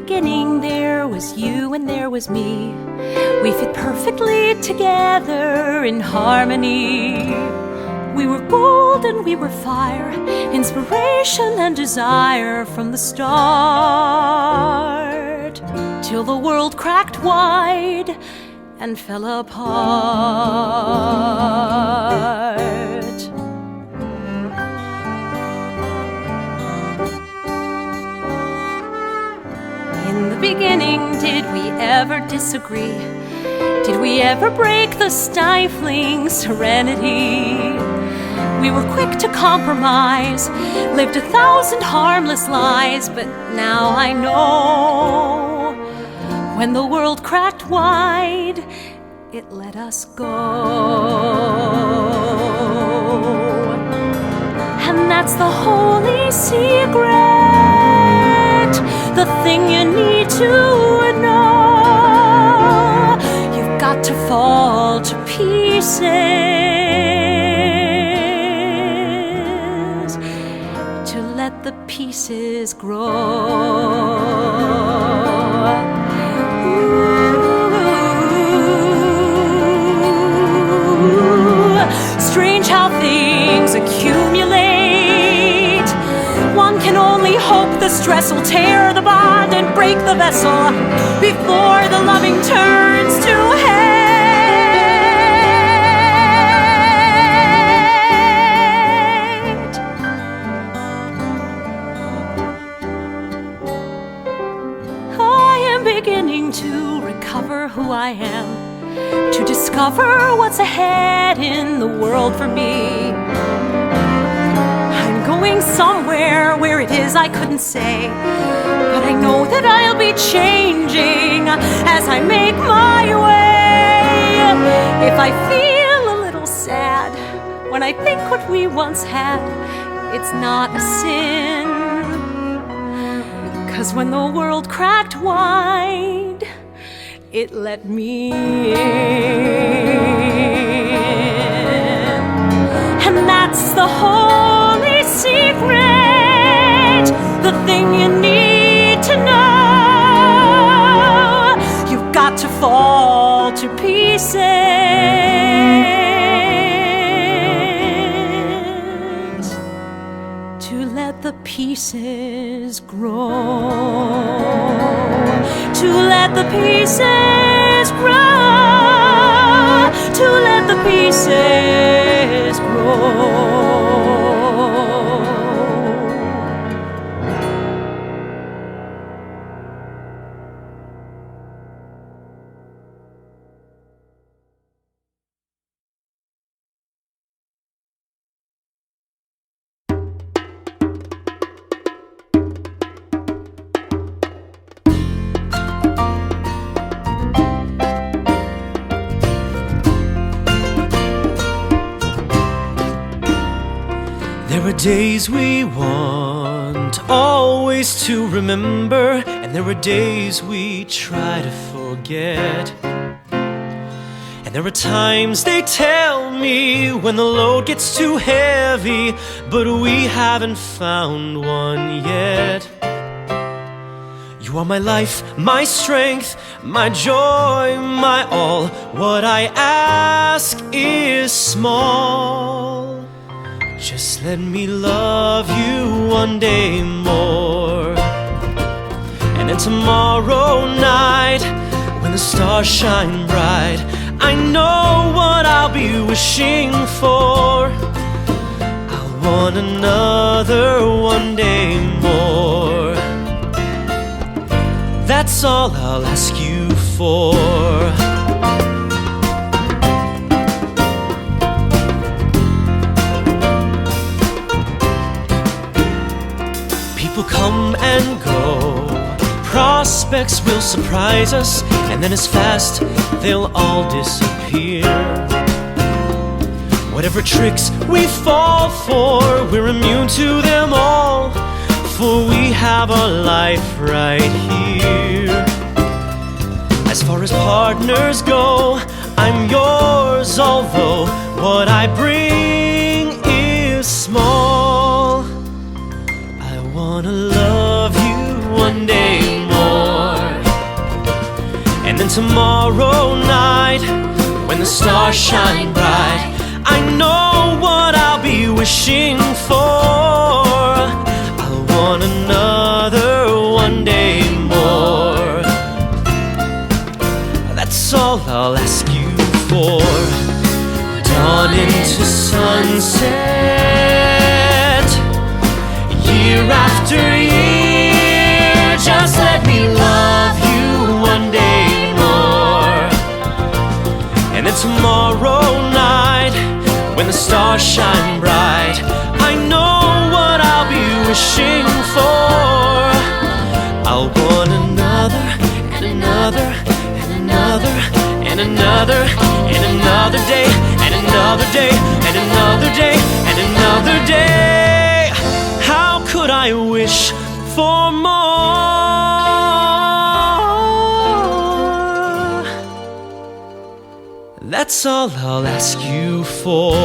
beginning, there was you and there was me. We fit perfectly together in harmony. We were gold and we were fire, inspiration and desire from the start, till the world cracked wide and fell apart. In the beginning, did we ever disagree? Did we ever break the stifling serenity? We were quick to compromise, lived 1,000 harmless lies, but now I know, when the world cracked wide, it let us go. And that's the holy secret, the thing you need to know. You've got to fall to pieces to let the pieces grow. Strange how things accumulate. One can only hope the stress will tear the bond and break the vessel before the loving turns to hate. I am beginning to recover who I am, to discover what's ahead in the world for me. I'm going somewhere where it is I couldn't say, but I know that I'll be changing as I make my way. If I feel a little sad when I think what we once had, it's not a sin, 'cause when the world cracked wide, it let me in. And that's the holy secret, the thing you need to know. You've got to fall to pieces to let the pieces grow. To let the pieces grow, to let the pieces grow. There are days we want always to remember, and there are days we try to forget. And there are times they tell me when the load gets too heavy, but we haven't found one yet. You are my life, my strength, my joy, my all. What I ask is small. Just let me love you one day more. And then tomorrow night, when the stars shine bright, I know what I'll be wishing for. I want another one day more. That's all I'll ask you for. People come and go, prospects will surprise us, and then as fast they'll all disappear. Whatever tricks we fall for, we're immune to them all, for we have a life right here. As far as partners go, I'm yours, although what I bring is small. I wanna love you one day more. then tomorrow night, when the stars shine bright, I know what I'll be wishing for. I'll want another one day more. That's all I'll ask you for. Dawn into sunset, year after year, just let me love you one day more. And then tomorrow night, when the stars shine bright, I know what I'll be wishing for. I'll want another, and another, and another, and another, and another day, and another day, and another day, and another day. How could I wish for more? That's all I'll ask you for.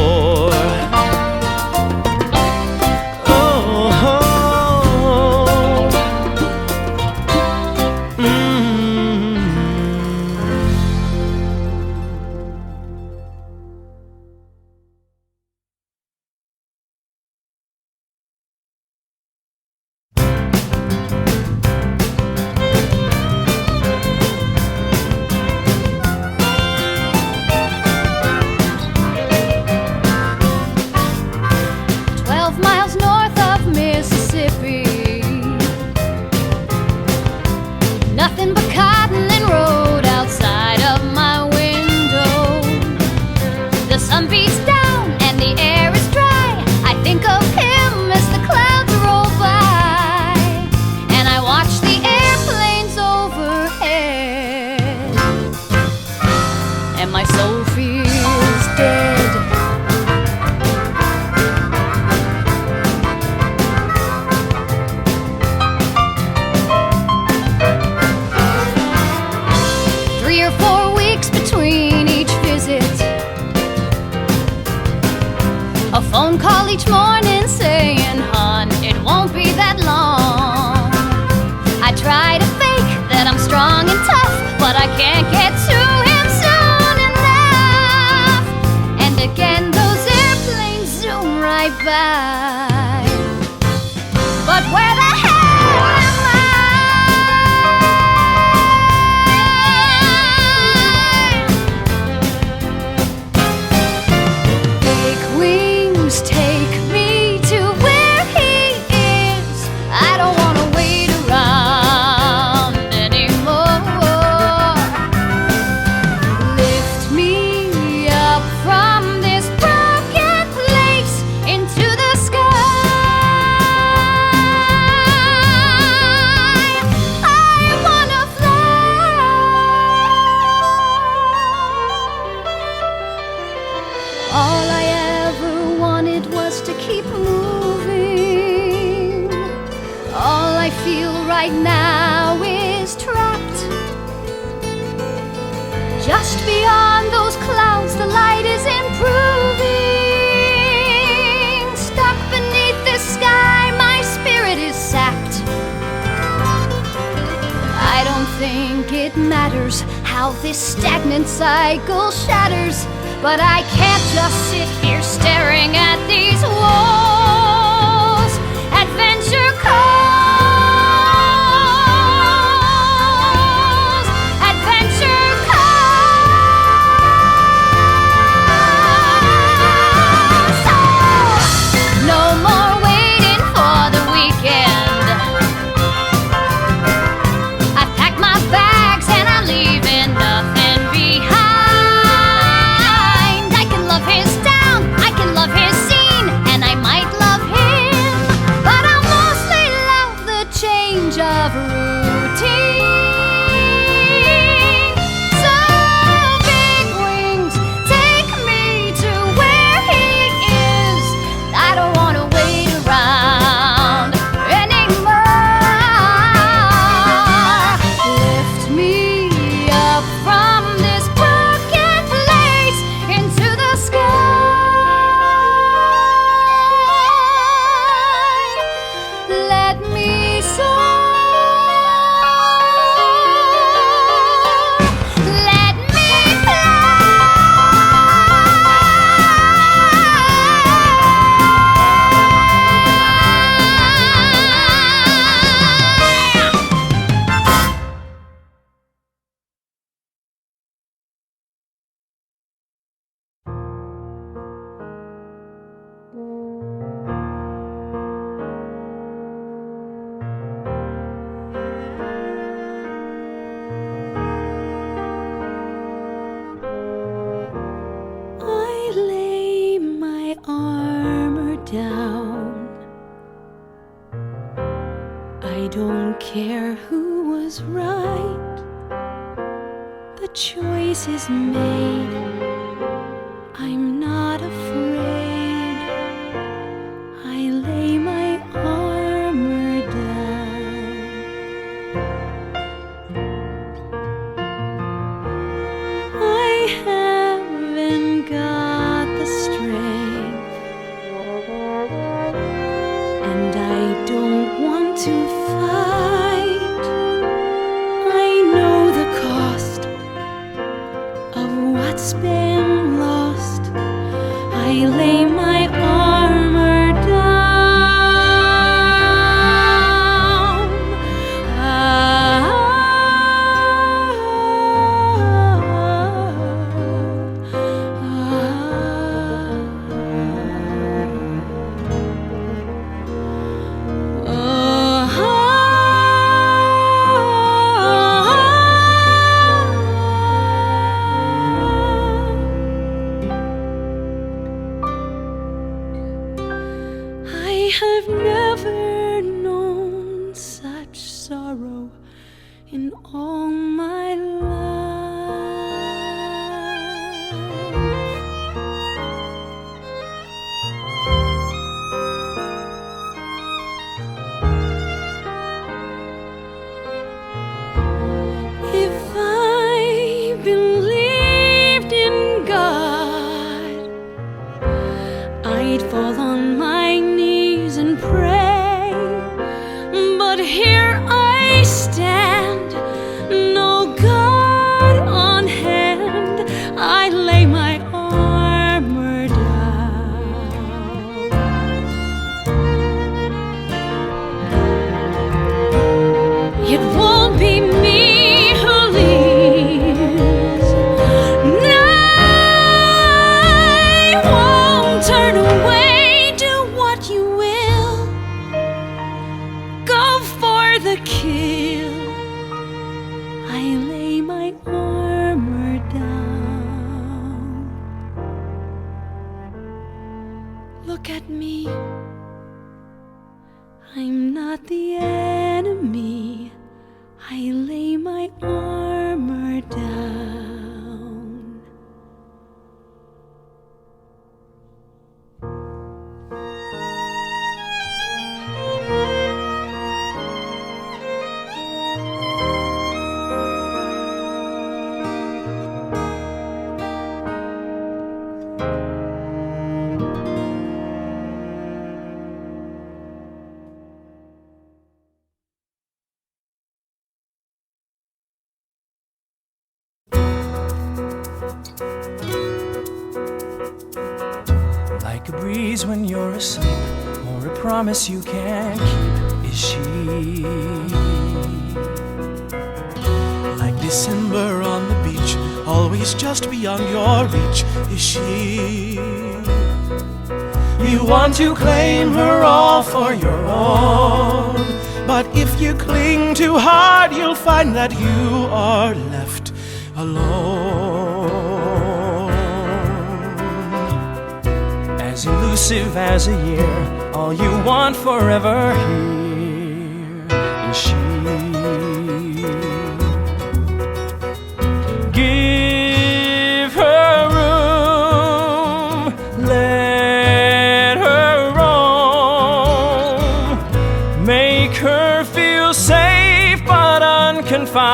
Just beyond those clouds, the light is improving. Stuck beneath this sky, my spirit is sapped. I don't think it matters how this stagnant cycle shatters, but I can't just sit here staring at these walls. Adventure calls. Might don't care who was right. The choice is made. I'm not afraid. I lay my armor down. I haven't got the strength, and I don't want to fight. I know the cost of what's been lost. I lay my armor down. I have never known such sorrow in all my life. If I believed in God, I'd fall on my knees and pray. But here I stand, no God on hand. I lay my armor down. It won't be me who leaves. No, I won't turn away. Do what you will. Go for the kill. I lay my armor down. Look at me. I'm not the enemy. I lay my armor down. Like a breeze when you're asleep, or a promise you can't keep, is she. Like December on the beach, always just beyond your reach, is she. You want to claim her all for your own, but if you cling too hard, you'll find that you are left alone. As elusive as a year, all you want forever here is she. Give her room, let her roam, make her feel safe but unconfined.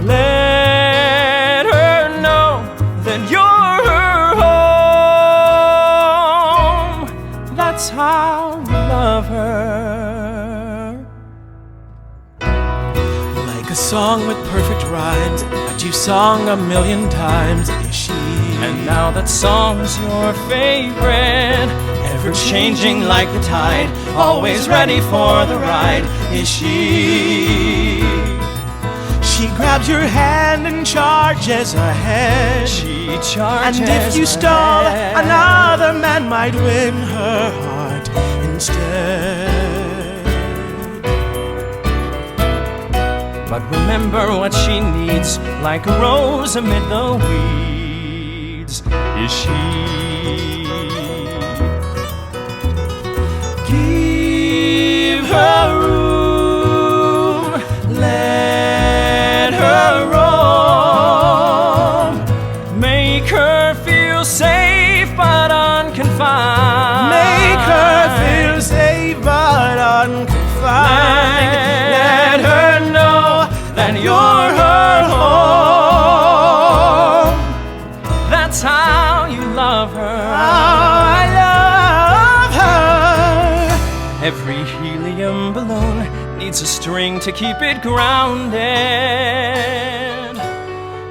Let her know that you're her home. That's how you love her. Like a song with perfect rhymes that you've sung a million times, is she. And now that song's your favorite, ever changing like the tide, always ready for the ride, is she. She grabs your hand and charges ahead. She charges. And if you stall, another man might win her heart instead. But remember what she needs, like a rose amid the weeds, is she. that you're her home. That's how you love her. Oh, I love her. Every helium balloon needs a string to keep it grounded.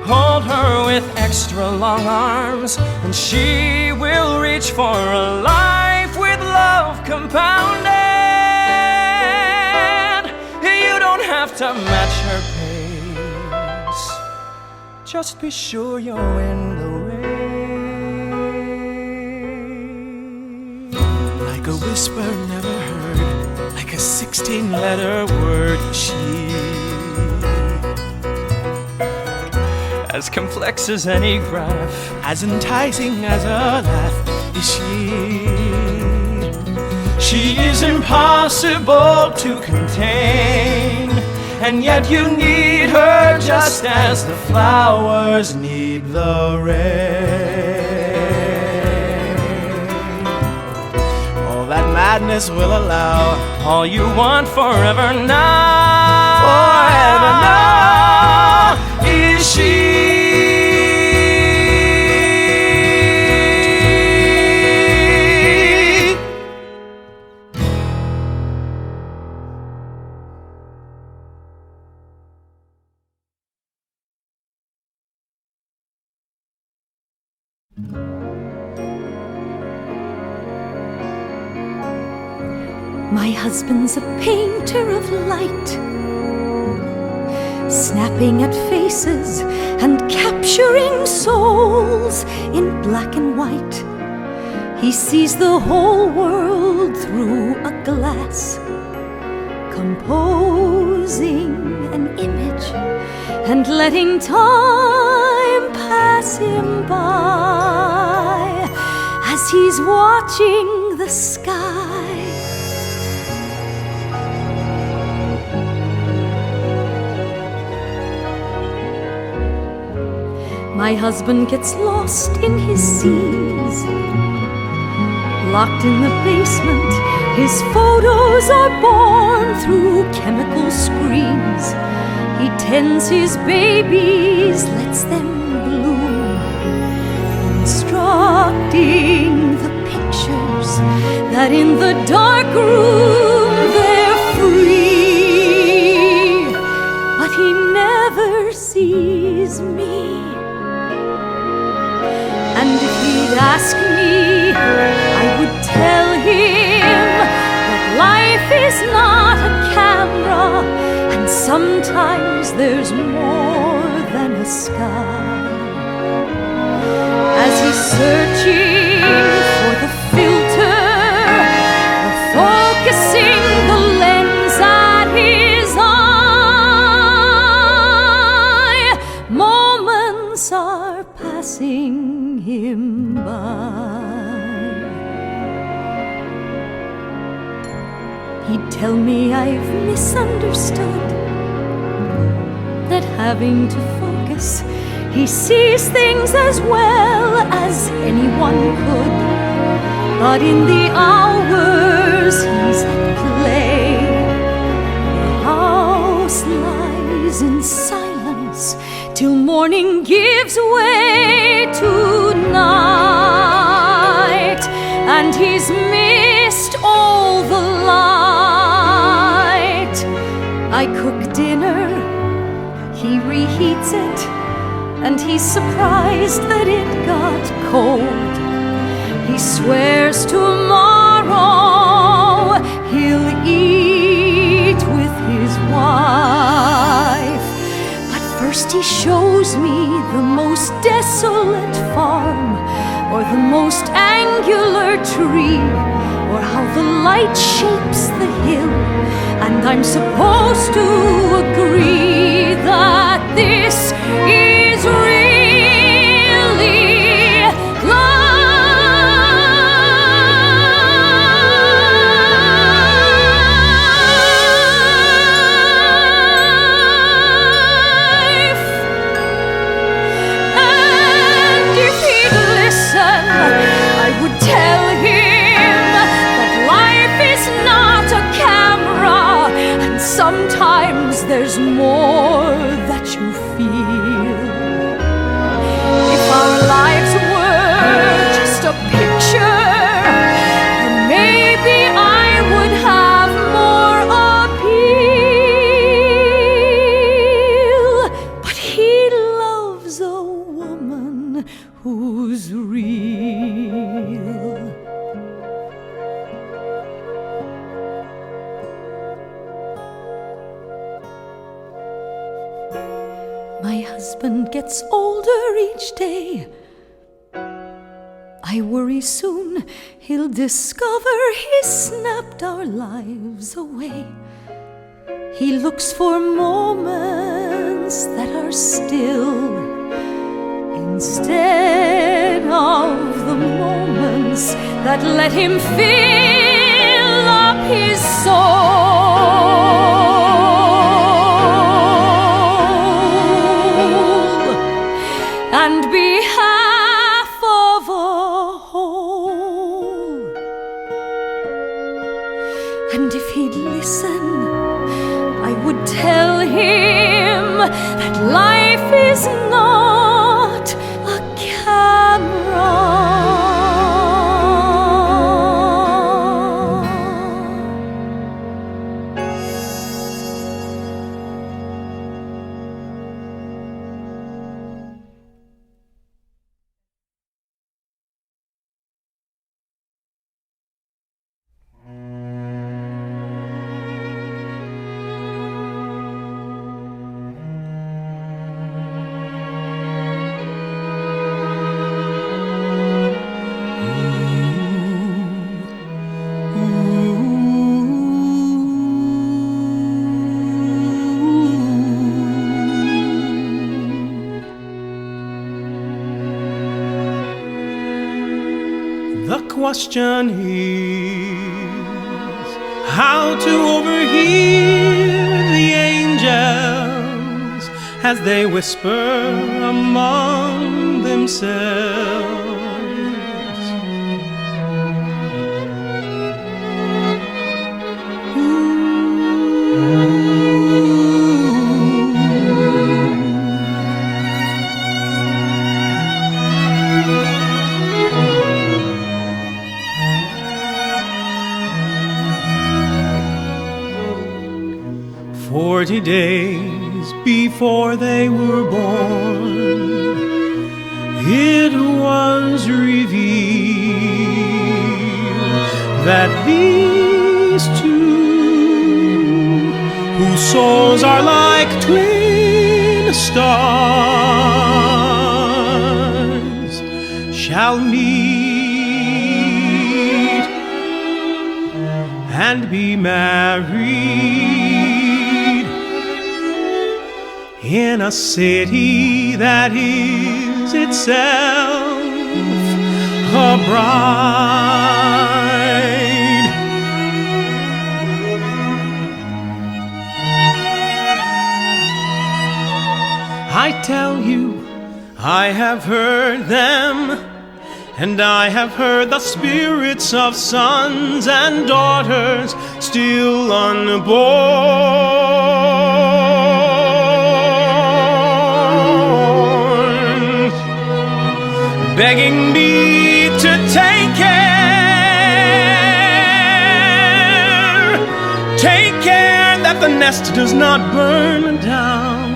Hold her with extra long arms, and she will reach for a life with love compounded. You don't have to match her pace, just be sure you're in the race. Like a whisper never heard, like a 16-letter word, she, as complex as any graph, as enticing as a laugh, is she. She is impossible to contain, and yet you need her just as the flowers need the rain. All that madness will allow, all you want forever now is she. My husband's a painter of light, snapping at faces and capturing souls in black and white. He sees the whole world through a glass, composing an image and letting time pass him by as he's watching the sky. My husband gets lost in his scenes, locked in the basement. His photos are born through chemical screens. He tends his babies, lets them bloom, instructing the pictures that in the dark room they're free. But he never sees me. And if he'd ask me, I would tell him that life is not a camera, and sometimes there's more than a sky. As he's searching for the filter, or focusing the lens at his eye, moments are passing him by. He'd tell me I've misunderstood, that having to focus, he sees things as well as anyone could. But in the hours he's at play, the house lies in silence till morning gives way to night, and he's missed all the light. I cook dinner, he reheats it, and he's surprised that it got cold. He swears tomorrow he'll eat with his wife. First he shows me the most desolate farm, or the most angular tree, or how the light shapes the hill, and I'm supposed to agree that this is really life. I would tell him that life is not a camera, and sometimes there's more more that you feel. If our lives were just a picture, then maybe I would have more appeal. But he loves a woman who's real. My husband gets older each day. I worry soon he'll discover he snapped our lives away. He looks for moments that are still instead of the moments that let him fill up his soul and be half of a whole. And if he'd listen, I would tell him that life is not a camera. The question is how to overhear the angels as they whisper among themselves. 40 days before they were born, it was revealed that these two, whose souls are like twin stars, shall meet and be married in a city that is itself a bride. I tell you, I have heard them, and I have heard the spirits of sons and daughters still unborn, begging me to take care that the nest does not burn down.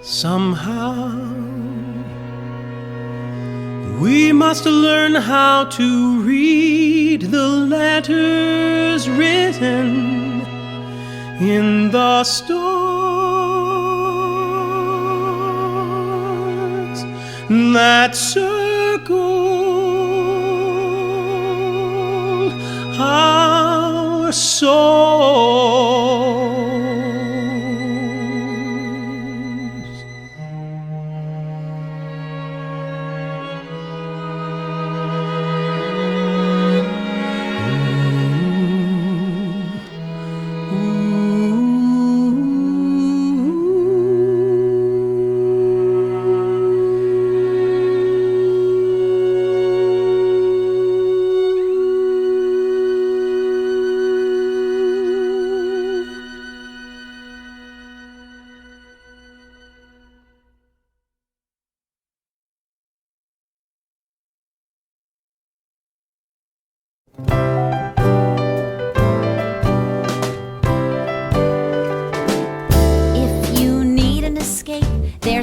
Somehow, we must learn how to read the letters written in the stars that circle our souls.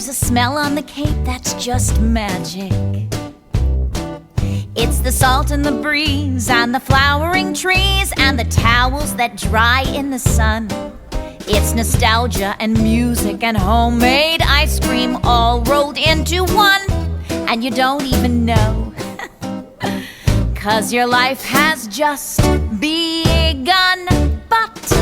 There's a smell on the Cape that's just magic. It's the salt in the breeze and the flowering trees and the towels that dry in the sun. It's nostalgia and music and homemade ice cream all rolled into one. And you don't even know, 'cause your life has just begun. But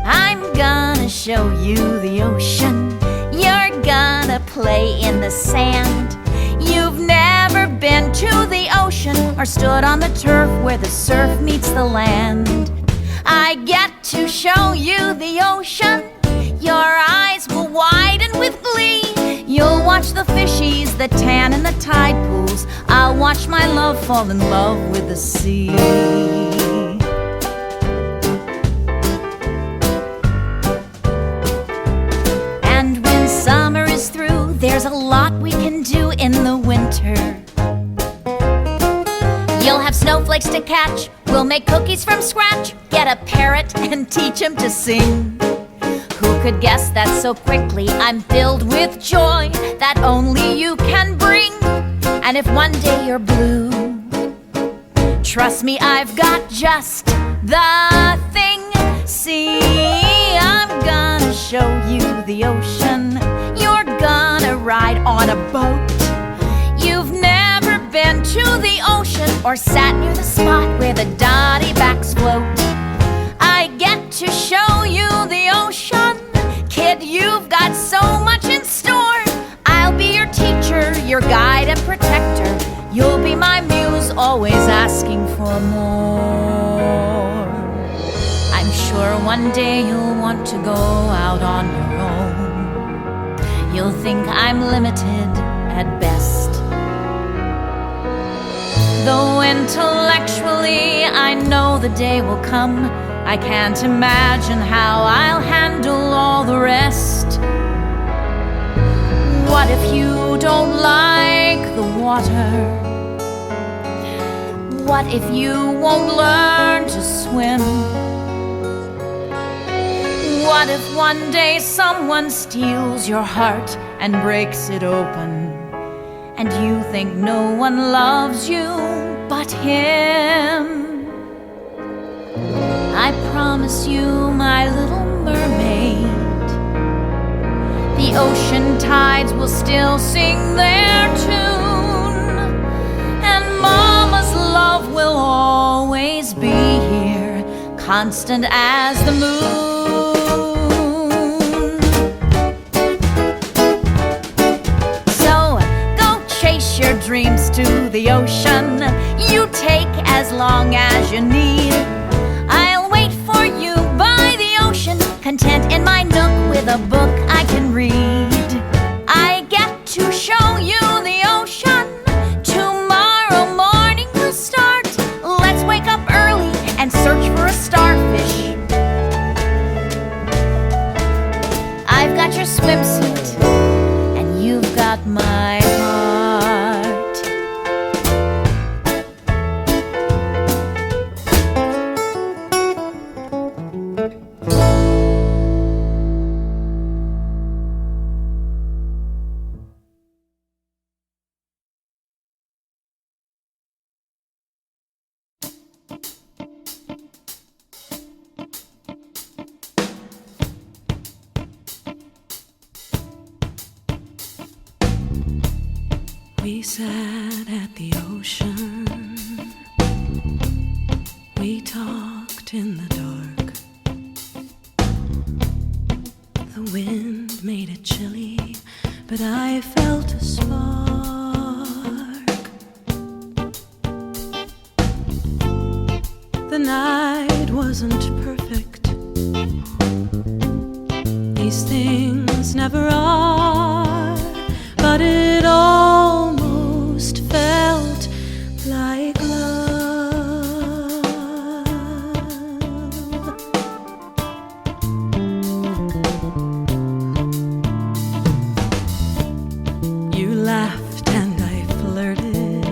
I'm gonna show you the ocean. You're gonna play in the sand. You've never been to the ocean or stood on the turf where the surf meets the land. I get to show you the ocean. Your eyes will widen with glee. You'll watch the fishies that tan in the tide pools. I'll watch my love fall in love with the sea. And when summer is through, there's a lot we can do in the winter. You'll have snowflakes to catch. We'll make cookies from scratch. Get a parrot and teach him to sing. Who could guess that so quickly I'm filled with joy that only you can bring? And if one day you're blue, trust me, I've got just the thing. See, I'm gonna show you the ocean. You're gonna ride on a boat. You've never been to the ocean or sat near the spot where the dotty backs float. I get to show you the ocean. Kid, you've got so much in store. I'll be your teacher, your guide and protector. You'll be my muse, always asking for more. I'm sure one day you'll want to go out on your own. You'll think I'm limited at best. Though intellectually I know the day will come, I can't imagine how I'll handle all the rest. What if you don't like the water? What if you won't learn to swim? What if one day someone steals your heart and breaks it open, and you think no one loves you but him? I promise you, my little mermaid, the ocean tides will still sing their tune, and Mama's love will always be here, constant as the moon. So go chase your dreams to the ocean. You take as long as you need. I'll wait for you by the ocean, content in my nook with a book I can read. I get to show you the ocean. Tomorrow morning we'll start. Let's wake up early and search for a starfish. I've got your swimsuit and you've got my heart. We sat at the ocean. We talked in the dark. The wind made it chilly, but I felt a spark. The night wasn't perfect. These things never are, but it almost felt like love. You laughed and I flirted.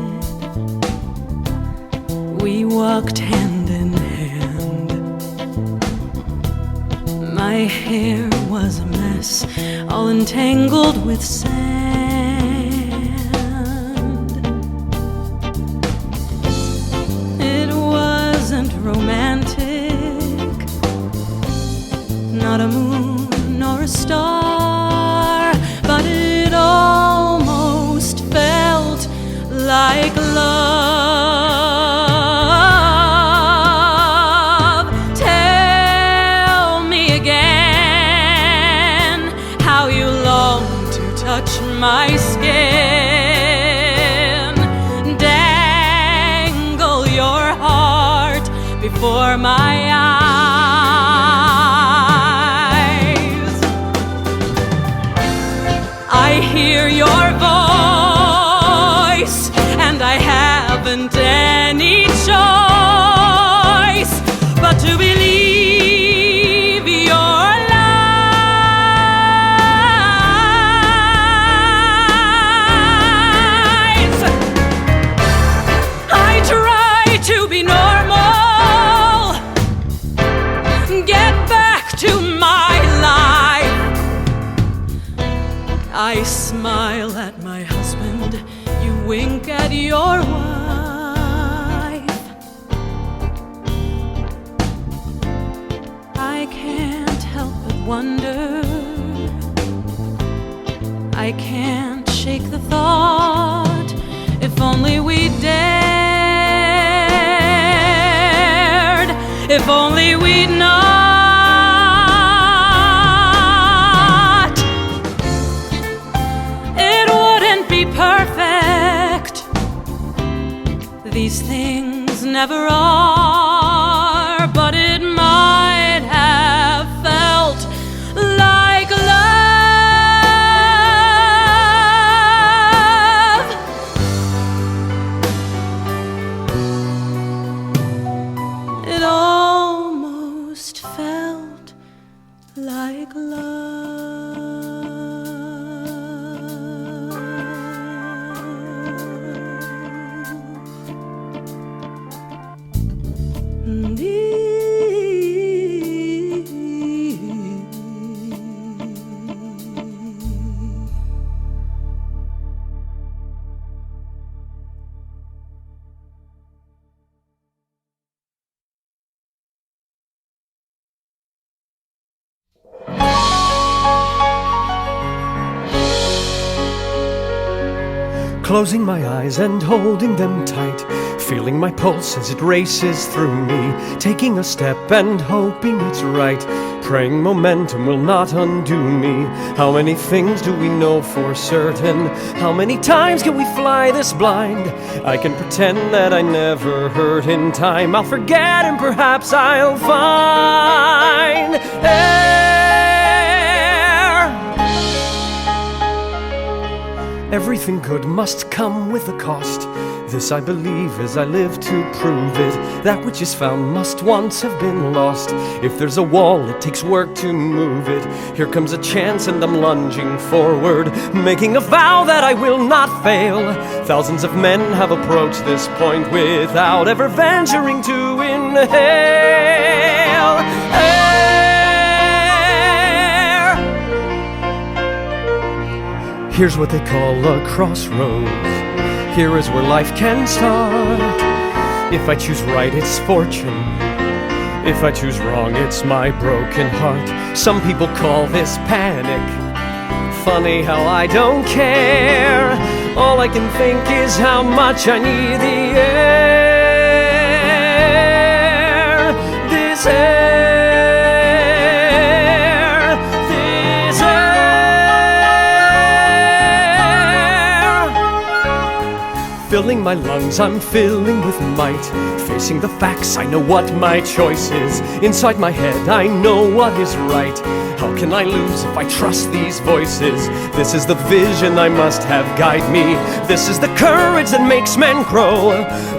We walked hand in hand. My hair was a mess, all entangled with sand. It wasn't romantic, not a moon nor a star, but it almost felt like love. Tell me again how you long to touch my skin. Dangle your heart before my eyes. I hear your voice, and I haven't any choice but to believe your lies. I try to be normal, get back to my life. I smile at my husband, you wink at your wife. I can't help but wonder, I can't shake the thought, if only we dared, if only we'd not. It wouldn't be perfect, these things never are, but it might have felt like love. It almost felt like Closing my eyes and holding them tight, feeling my pulse as it races through me, taking a step and hoping it's right, praying momentum will not undo me. How many things do we know for certain? How many times can we fly this blind? I can pretend that I never hurt in time, I'll forget and perhaps I'll find air. Everything good must come with a cost. This I believe as I live to prove it. That which is found must once have been lost. If there's a wall, it takes work to move it. Here comes a chance and I'm lunging forward, making a vow that I will not fail. Thousands of men have approached this point without ever venturing to inhale air. Here's what they call a crossroads. Here is where life can start. If I choose right, it's fortune. If I choose wrong, it's my broken heart. Some people call this panic. Funny how I don't care. All I can think is how much I need the air. This air. Filling my lungs, I'm filling with might. Facing the facts, I know what my choice is. Inside my head, I know what is right. How can I lose if I trust these voices? This is the vision I must have guide me. This is the courage that makes men grow.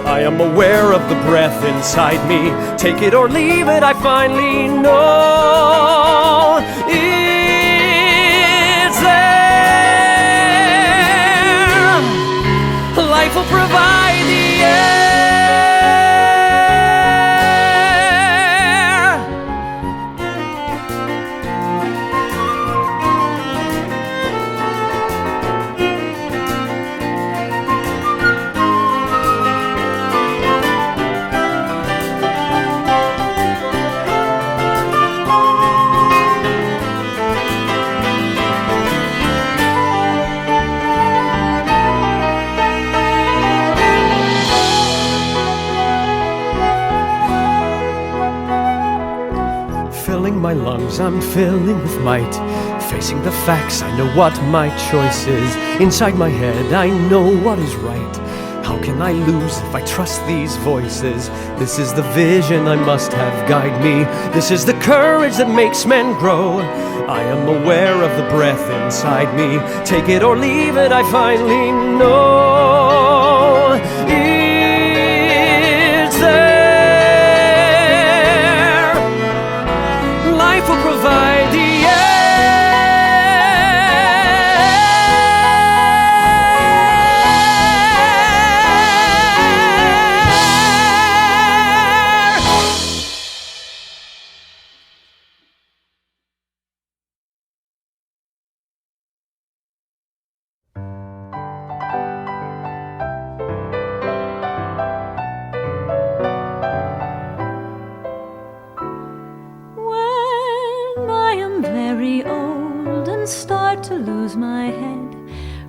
I am aware of the breath inside me. Take it or leave it, I finally know. It's there. Life will provide the air. filling my lungs, I'm filling with might. Facing the facts, I know what my choice is. Inside my head, I know what is right. How can I lose if I trust these voices? This is the vision I must have guide me. This is the courage that makes men grow. I am aware of the breath inside me. Take it or leave it, I finally know. It's there. Life will provide the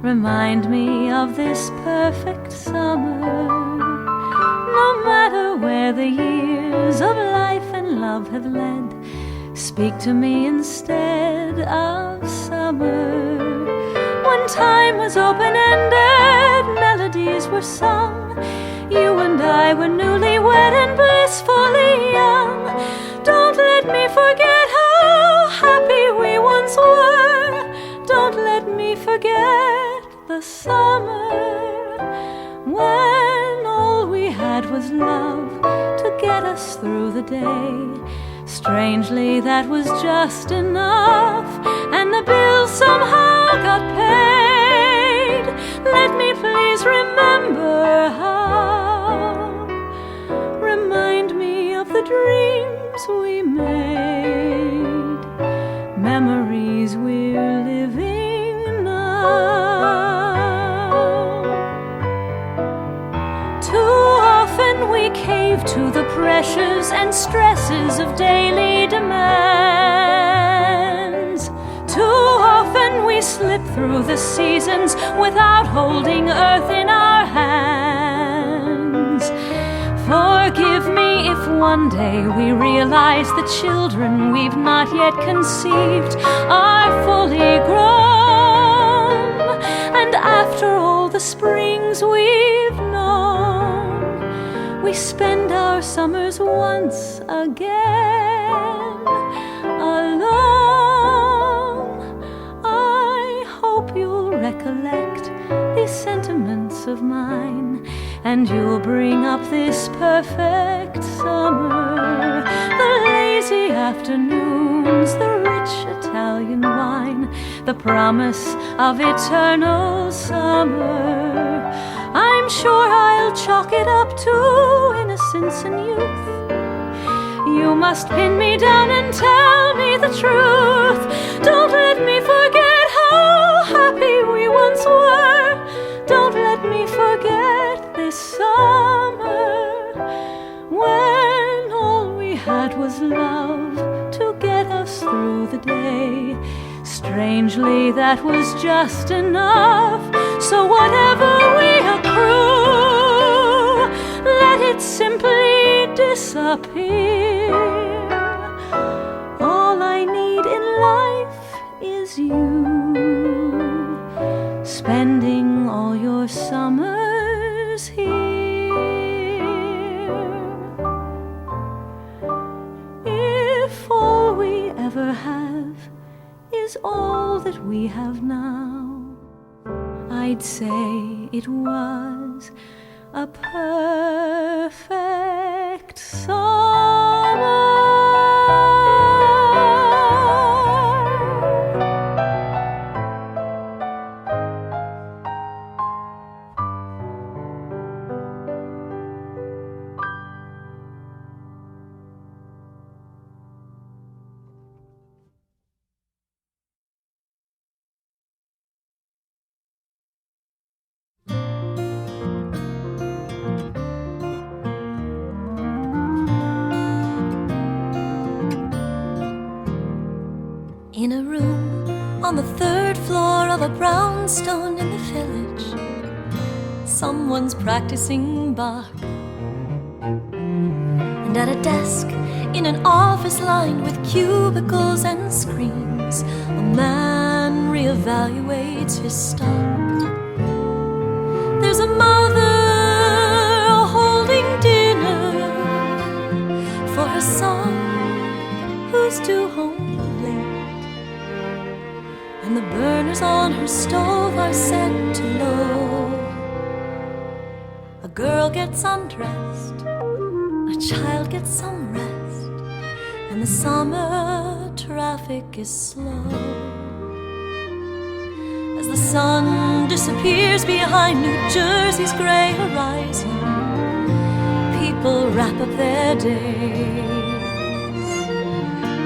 remind me of this perfect summer. No matter where the years of life and love have led, speak to me instead of summer. When time was open-ended, melodies were sung. You and I were newlywed and blissfully young. Don't let me forget how happy we once were. Don't let me forget the summer when all we had was love to get us through the day. Strangely, that was just enough, and the bill somehow got paid. Let me please remember how. Remind me of the dreams we made, memories we're living now. We cave to the pressures and stresses of daily demands. Too often we slip through the seasons without holding earth in our hands. Forgive me if one day we realize the children we've not yet conceived are fully grown, and after all the springs we've known, we spend our summers once again alone. I hope you'll recollect these sentiments of mine, and you'll bring up this perfect summer. The lazy afternoons, the rich Italian wine, the promise of eternal summer. I'm sure I'll chalk it up to innocence and youth. You must pin me down and tell me the truth. Don't let me forget how happy we once were. Don't let me forget this summer when all we had was love to get us through the day. Strangely, that was just enough. So whatever we accrue, let it simply disappear. All I need in life is you, spending all your summers here. If all we ever have is all that we have now, I'd say it was a perfect summer. In a room on the third floor of a brownstone in the village, someone's practicing Bach. And at a desk In an office lined with cubicles and screens, a man reevaluates his stock. There's a mother holding dinner for her son who's due home late, and the burners on her stove are set to low. A girl gets undressed, a child gets some rest, and the summer traffic is slow. As the sun disappears behind New Jersey's gray horizon, people wrap up their days.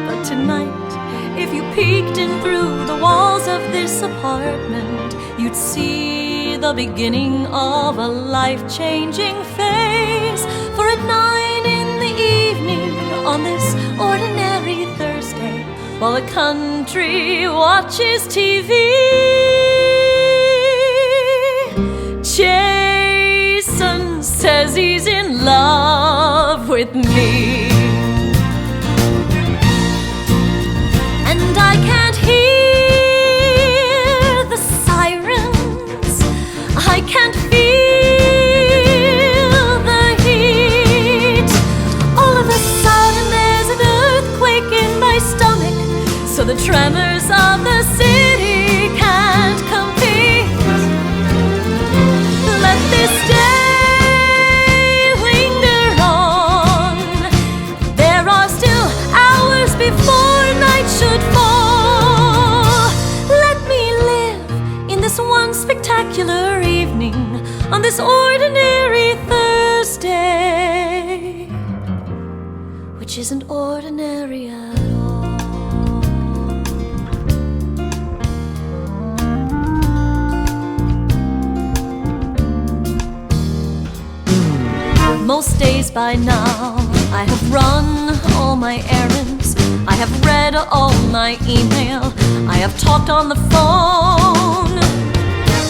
But tonight, if you peeked in through the walls of this apartment, you'd see the beginning of a life-changing phase. For at 9 in the evening on this ordinary Thursday, while the country watches TV, Jason says he's in love with me. And I can't hear the sirens, I can't feel the heat. All of a sudden there's an earthquake in my stomach, so the tremors of the city can't compete. Let this day linger on. There are still hours before night should fall. Let me live in this one spectacular evening on this ordinary Thursday, which isn't ordinary at all. Most days by now I have run all my errands, I have read all my email, I have talked on the phone.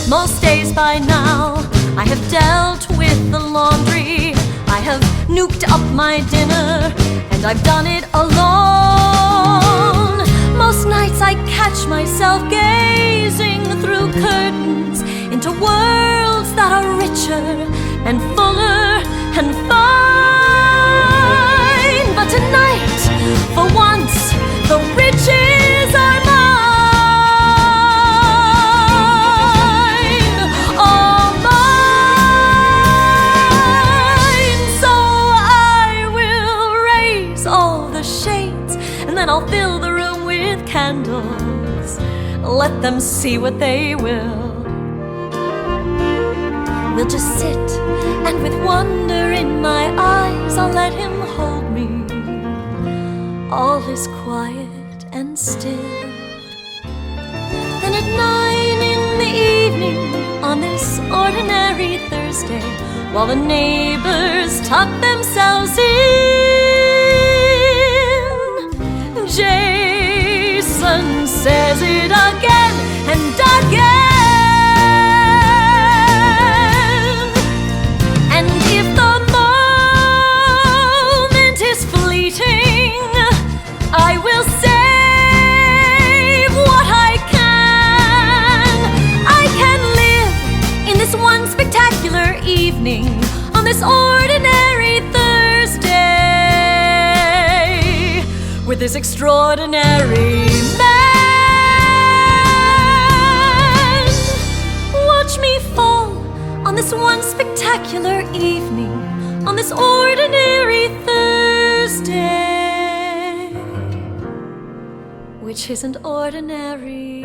Most days by now I have dealt with the laundry, I have nuked up my dinner, and I've done it alone. Most nights I catch myself gazing through curtains into worlds that are richer and fuller and fine. But tonight, for once, the riches are mine, all mine. So I will raise all the shades, and then I'll fill the room with candles. Let them see what they will. We'll just sit, and with wonder in my eyes, I'll let him hold me. All is quiet and still. Then at 9 in the evening on this ordinary Thursday, while the neighbors tuck themselves in, Jason says it again and again. I will save what I can. I can live in this one spectacular evening on this ordinary Thursday with this extraordinary man. Watch me fall on this one spectacular evening on this ordinary Thursday, which isn't ordinary.